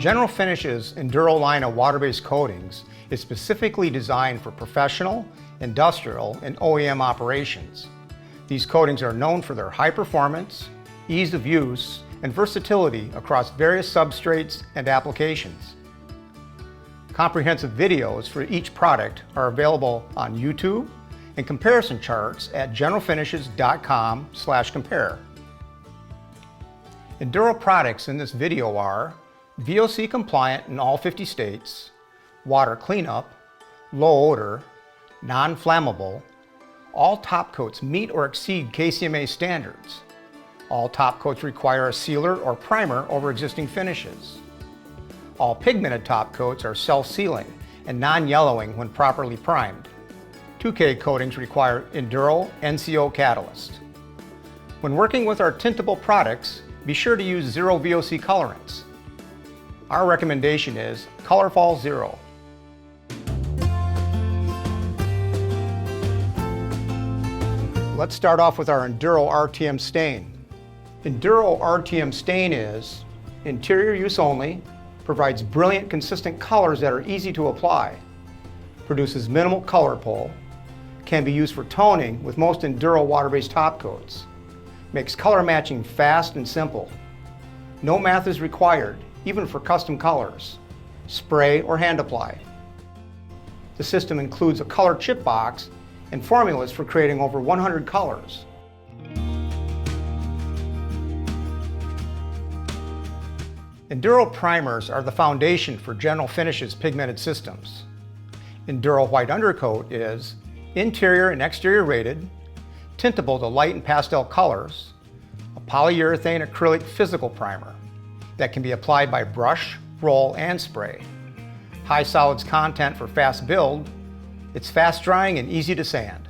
General Finish's Enduro line of water-based coatings is specifically designed for professional, industrial, and OEM operations. These coatings are known for their high performance, ease of use, and versatility across various substrates and applications. Comprehensive videos for each product are available on YouTube and comparison charts at generalfinishes.com/compare. Enduro products in this video are VOC compliant in all 50 states, water cleanup, low odor, non-flammable, all top coats meet or exceed KCMA standards. All top coats require a sealer or primer over existing finishes. All pigmented top coats are self-sealing and non-yellowing when properly primed. 2K coatings require Enduro NCO catalyst. When working with our tintable products, be sure to use zero VOC colorants. Our recommendation is Colorfall Zero. Let's start off with our Enduro RTM stain. Enduro RTM stain is interior use only, provides brilliant consistent colors that are easy to apply, produces minimal color pull, can be used for toning with most Enduro water-based top coats, makes color matching fast and simple. No math is required, even for custom colors. Spray or hand apply. The system includes a color chip box and formulas for creating over 100 colors. Enduro primers are the foundation for General Finish's pigmented systems. Enduro white undercoat is interior and exterior rated, tintable to light and pastel colors, a polyurethane acrylic physical primer that can be applied by brush, roll, and spray. High solids content for fast build, it's fast drying and easy to sand.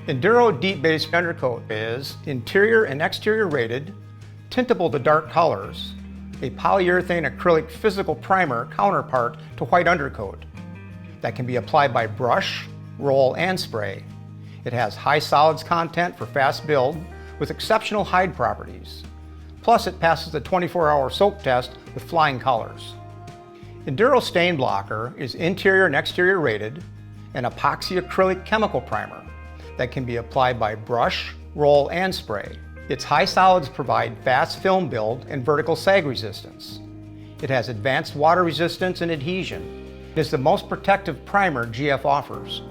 Enduro deep base undercoat is interior and exterior rated, tintable to dark colors, a polyurethane acrylic physical primer counterpart to white undercoat that can be applied by brush, roll, and spray. It has high solids content for fast build with exceptional hide properties. Plus it passes the 24-hour soak test with flying colors. Enduro Stain Blocker is interior and exterior rated, an epoxy acrylic chemical primer that can be applied by brush, roll, and spray. Its high solids provide fast film build and vertical sag resistance. It has advanced water resistance and adhesion. It is the most protective primer GF offers.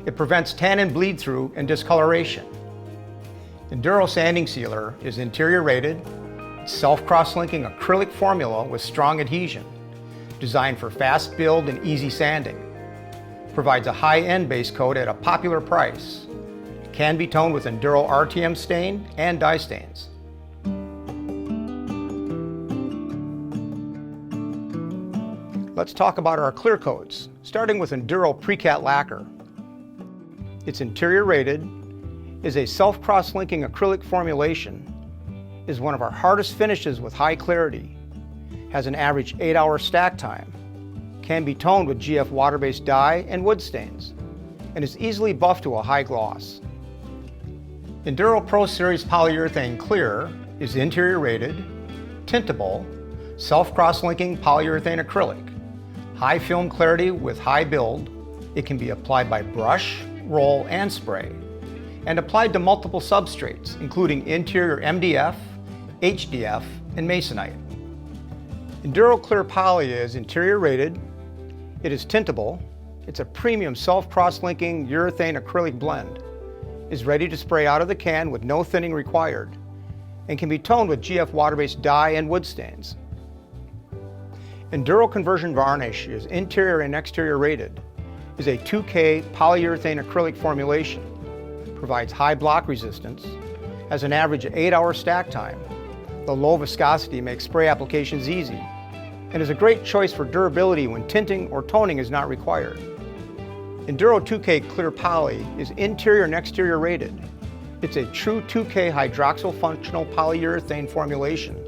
It prevents tan and bleed through and discoloration. Enduro Sanding Sealer is interior rated, self-cross-linking acrylic formula with strong adhesion, designed for fast build and easy sanding. Provides a high-end base coat at a popular price. Can be toned with Enduro RTM stain and dye stains. Let's talk about our clear coats, starting with Enduro Precat Lacquer. It's interior rated, is a self-cross-linking acrylic formulation, is one of our hardest finishes with high clarity, has an average 8-hour stack time, can be toned with GF water-based dye and wood stains, and is easily buffed to a high gloss. Enduro Pro Series Polyurethane Clear is interior rated, tintable, self-cross-linking polyurethane acrylic, high film clarity with high build. It can be applied by brush, roll, and spray, and applied to multiple substrates, including interior MDF, HDF, and masonite. Enduro Clear Poly is interior rated, it is tintable, it's a premium self-cross-linking urethane acrylic blend, is ready to spray out of the can with no thinning required, and can be toned with GF water-based dye and wood stains. Enduro Conversion Varnish is interior and exterior rated, is a 2K polyurethane acrylic formulation, provides high block resistance, has an average 8-hour stack time. The low viscosity makes spray applications easy, and is a great choice for durability when tinting or toning is not required. Enduro 2K Clear Poly is interior and exterior rated. It's a true 2K hydroxyl functional polyurethane formulation.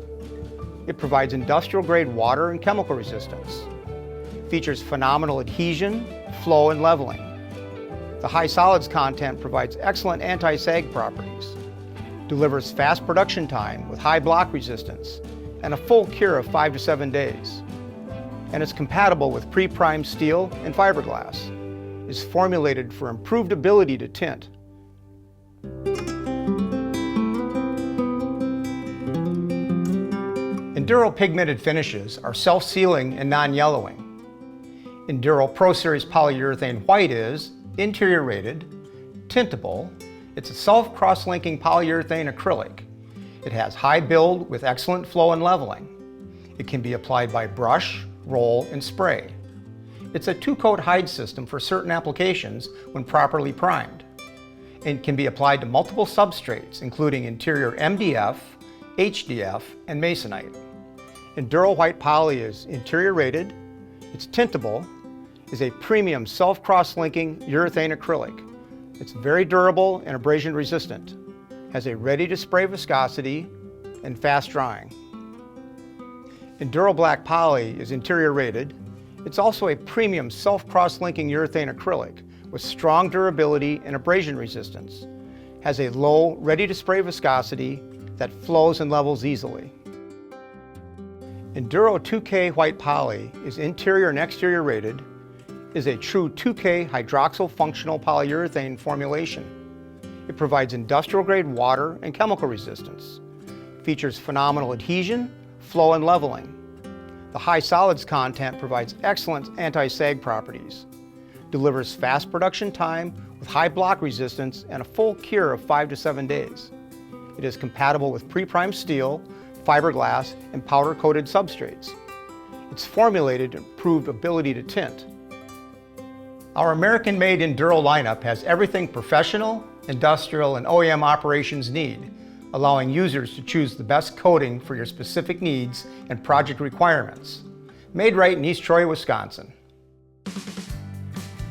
It provides industrial grade water and chemical resistance. Features phenomenal adhesion, flow, and leveling. The high solids content provides excellent anti-sag properties, delivers fast production time with high block resistance, and a full cure of 5 to 7 days. And it's compatible with pre-primed steel and fiberglass. It's formulated for improved ability to tint. Enduro pigmented finishes are self-sealing and non-yellowing. Enduro Pro Series polyurethane white is interior rated, tintable. It's a self-cross-linking polyurethane acrylic. It has high build with excellent flow and leveling. It can be applied by brush, roll, and spray. It's a two-coat hide system for certain applications when properly primed. It can be applied to multiple substrates, including interior MDF, HDF, and masonite. Enduro White Poly is interior rated, it's tintable, is a premium self-cross-linking urethane acrylic. It's very durable and abrasion resistant, has a ready-to-spray viscosity, and fast drying. Enduro Black Poly is interior rated. It's also a premium self-cross-linking urethane acrylic with strong durability and abrasion resistance. Has a low, ready-to-spray viscosity that flows and levels easily. Enduro 2K White Poly is interior and exterior rated, is a true 2K hydroxyl functional polyurethane formulation. It provides industrial-grade water and chemical resistance, features phenomenal adhesion, flow, and leveling. The high solids content provides excellent anti-sag properties, delivers fast production time with high block resistance and a full cure of 5 to 7 days. It is compatible with pre-primed steel, fiberglass, and powder-coated substrates. It's formulated to improve ability to tint. Our American-made Enduro lineup has everything professional, industrial, and OEM operations need, allowing users to choose the best coating for your specific needs and project requirements. Made right in East Troy, Wisconsin.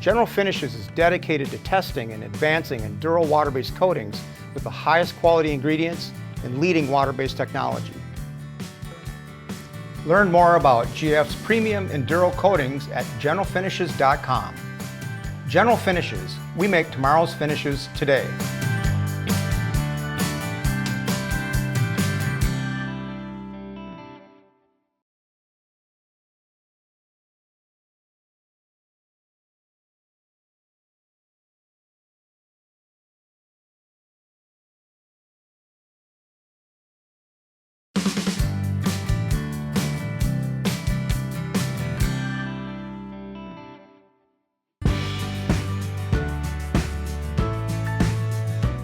General Finishes is dedicated to testing and advancing Enduro water-based coatings with the highest quality ingredients and leading water-based technology. Learn more about GF's premium Enduro coatings at generalfinishes.com. General Finishes, we make tomorrow's finishes today.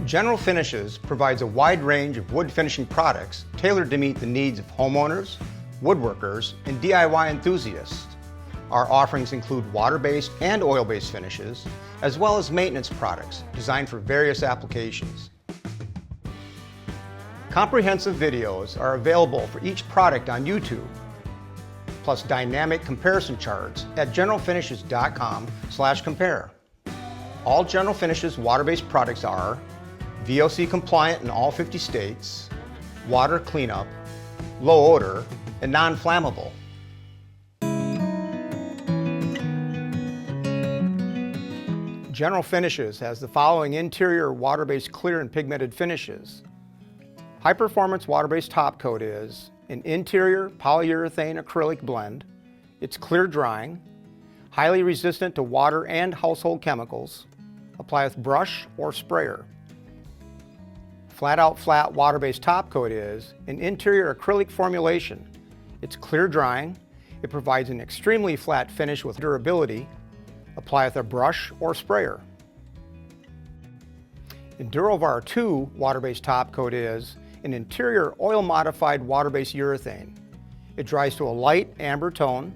General Finishes provides a wide range of wood finishing products tailored to meet the needs of homeowners, woodworkers, and DIY enthusiasts. Our offerings include water-based and oil-based finishes, as well as maintenance products designed for various applications. Comprehensive videos are available for each product on YouTube, plus dynamic comparison charts at generalfinishes.com/compare. All General Finishes water-based products are VOC compliant in all 50 states, water cleanup, low odor, and non-flammable. General Finishes has the following interior water-based clear and pigmented finishes. High-performance water-based top coat is an interior polyurethane acrylic blend. It's clear drying, highly resistant to water and household chemicals. Apply with brush or sprayer. Flat-out flat water-based top coat is an interior acrylic formulation. It's clear drying. It provides an extremely flat finish with durability. Apply with a brush or sprayer. EnduroVar 2 water-based top coat is an interior oil-modified water-based urethane. It dries to a light amber tone,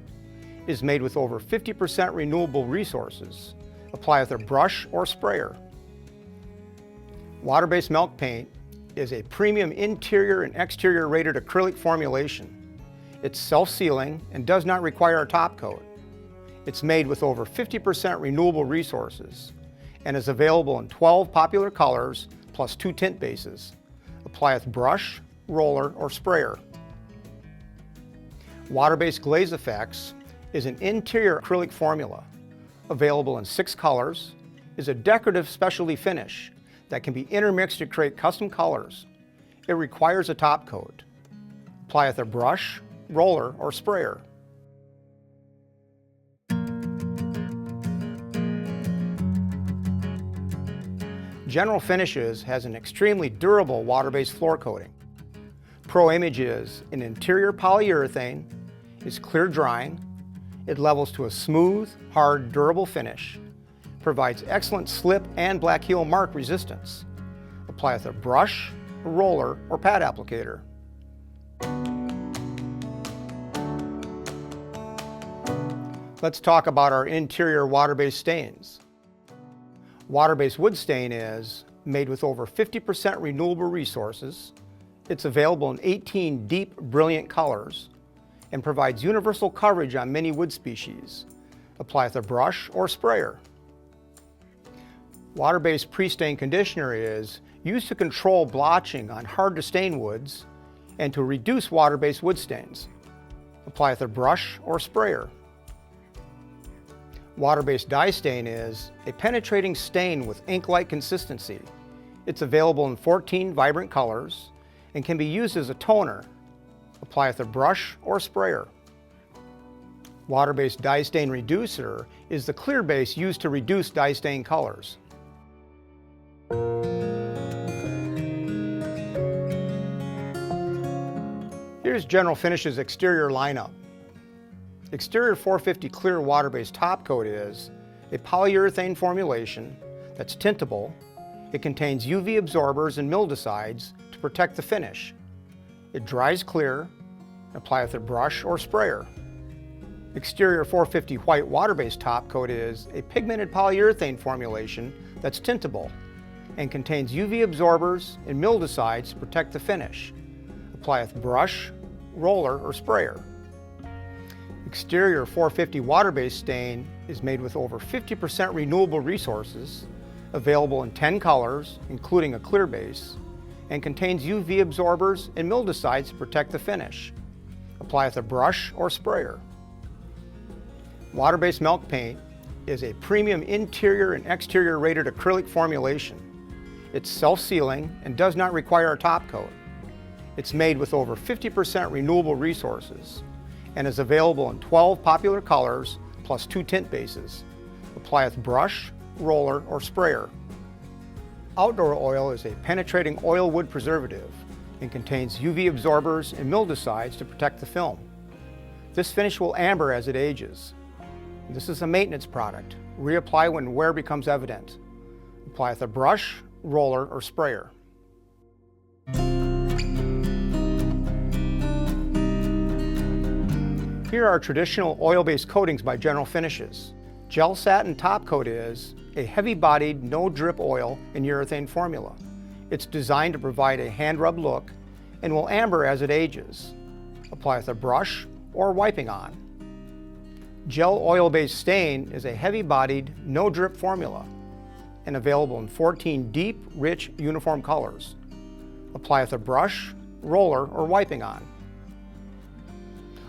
is made with over 50% renewable resources. Apply with a brush or sprayer. Water-based milk paint is a premium interior and exterior rated acrylic formulation. It's self-sealing and does not require a top coat. It's made with over 50% renewable resources and is available in 12 popular colors plus 2 tint bases. Apply with brush, roller, or sprayer. Water-based Glaze Effects is an interior acrylic formula. Available in 6 colors, is a decorative specialty finish that can be intermixed to create custom colors. It requires a top coat. Apply with a brush, roller, or sprayer. General Finishes has an extremely durable water-based floor coating. Pro Image is an interior polyurethane, is clear drying, it levels to a smooth, hard, durable finish, provides excellent slip and black heel mark resistance. Apply with a brush, a roller, or pad applicator. Let's talk about our interior water-based stains. Water-based wood stain is made with over 50% renewable resources. It's available in 18 deep, brilliant colors and provides universal coverage on many wood species. Apply with a brush or sprayer. Water-based pre-stain conditioner is used to control blotching on hard-to-stain woods and to reduce water-based wood stains. Apply with a brush or sprayer. Water-based dye stain is a penetrating stain with ink-like consistency. It's available in 14 vibrant colors and can be used as a toner. Apply with a brush or sprayer. Water-based dye stain reducer is the clear base used to reduce dye stain colors. Here's General Finishes' exterior lineup. Exterior 450 clear water-based top coat is a polyurethane formulation that's tintable. It contains UV absorbers and mildewcides to protect the finish. It dries clear. Apply with a brush or sprayer. Exterior 450 white water-based top coat is a pigmented polyurethane formulation that's tintable and contains UV absorbers and mildewcides to protect the finish. Apply with brush, roller, or sprayer. Exterior 450 water-based stain is made with over 50% renewable resources, available in 10 colors, including a clear base, and contains UV absorbers and mildewcides to protect the finish. Apply with a brush or sprayer. Water-based milk paint is a premium interior and exterior rated acrylic formulation. It's self-sealing and does not require a top coat. It's made with over 50% renewable resources and is available in 12 popular colors plus 2 tint bases. Apply with brush, roller, or sprayer. Outdoor oil is a penetrating oil wood preservative and contains UV absorbers and mildewcides to protect the film. This finish will amber as it ages. This is a maintenance product. Reapply when wear becomes evident. Apply with a brush, roller, or sprayer. Here are traditional oil-based coatings by General Finishes. Gel Satin Top Coat is a heavy-bodied, no-drip oil and urethane formula. It's designed to provide a hand-rub look and will amber as it ages. Apply with a brush or wiping on. Gel Oil-Based Stain is a heavy-bodied, no-drip formula and available in 14 deep, rich, uniform colors. Apply with a brush, roller, or wiping on.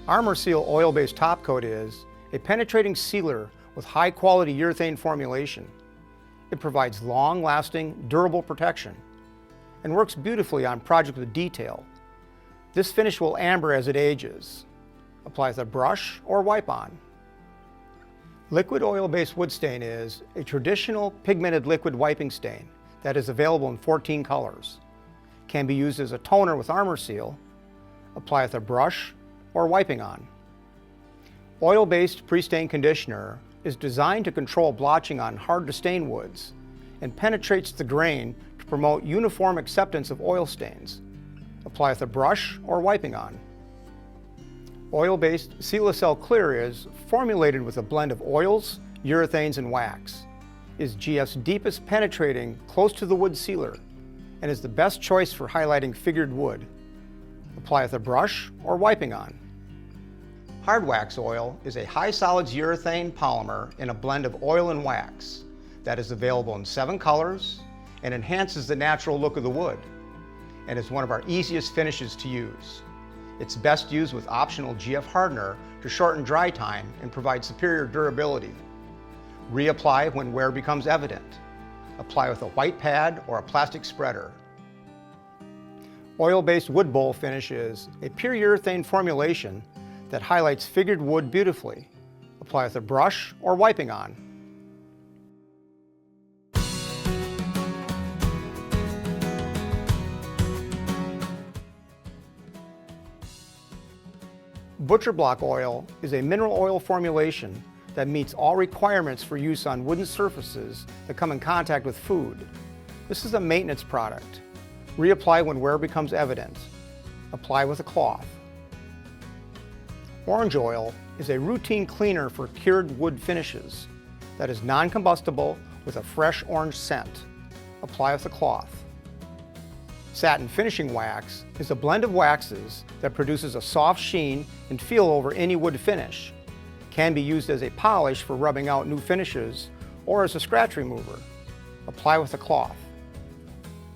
Armor Seal Oil-Based Top Coat is a penetrating sealer with high-quality urethane formulation. It provides long-lasting, durable protection and works beautifully on projects with detail. This finish will amber as it ages. Apply with a brush or wipe on. Liquid oil-based wood stain is a traditional pigmented liquid wiping stain that is available in 14 colors. Can be used as a toner with Armor Seal. Apply with a brush or wiping on. Oil-based pre-stain conditioner is designed to control blotching on hard-to-stain woods and penetrates the grain to promote uniform acceptance of oil stains. Apply with a brush or wiping on. Oil-based Sealacell Clear is formulated with a blend of oils, urethanes, and wax. Is GF's deepest penetrating close to the wood sealer and is the best choice for highlighting figured wood. Apply with a brush or wiping on. Hard wax oil is a high solids urethane polymer in a blend of oil and wax that is available in 7 colors and enhances the natural look of the wood and is one of our easiest finishes to use. It's best used with optional GF hardener to shorten dry time and provide superior durability. Reapply when wear becomes evident. Apply with a white pad or a plastic spreader. Oil-based wood bowl finish is a pure urethane formulation that highlights figured wood beautifully. Apply with a brush or wiping on. Butcher block oil is a mineral oil formulation that meets all requirements for use on wooden surfaces that come in contact with food. This is a maintenance product. Reapply when wear becomes evident. Apply with a cloth. Orange oil is a routine cleaner for cured wood finishes that is non-combustible with a fresh orange scent. Apply with a cloth. Satin finishing wax is a blend of waxes that produces a soft sheen and feel over any wood finish. Can be used as a polish for rubbing out new finishes or as a scratch remover. Apply with a cloth.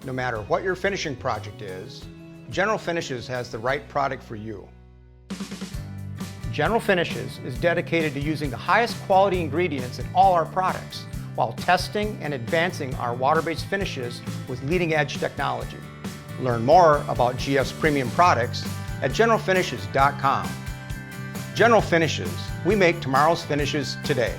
No matter what your finishing project is, General Finishes has the right product for you. General Finishes is dedicated to using the highest quality ingredients in all our products while testing and advancing our water-based finishes with leading-edge technology. Learn more about GF's premium products at generalfinishes.com. General Finishes, we make tomorrow's finishes today.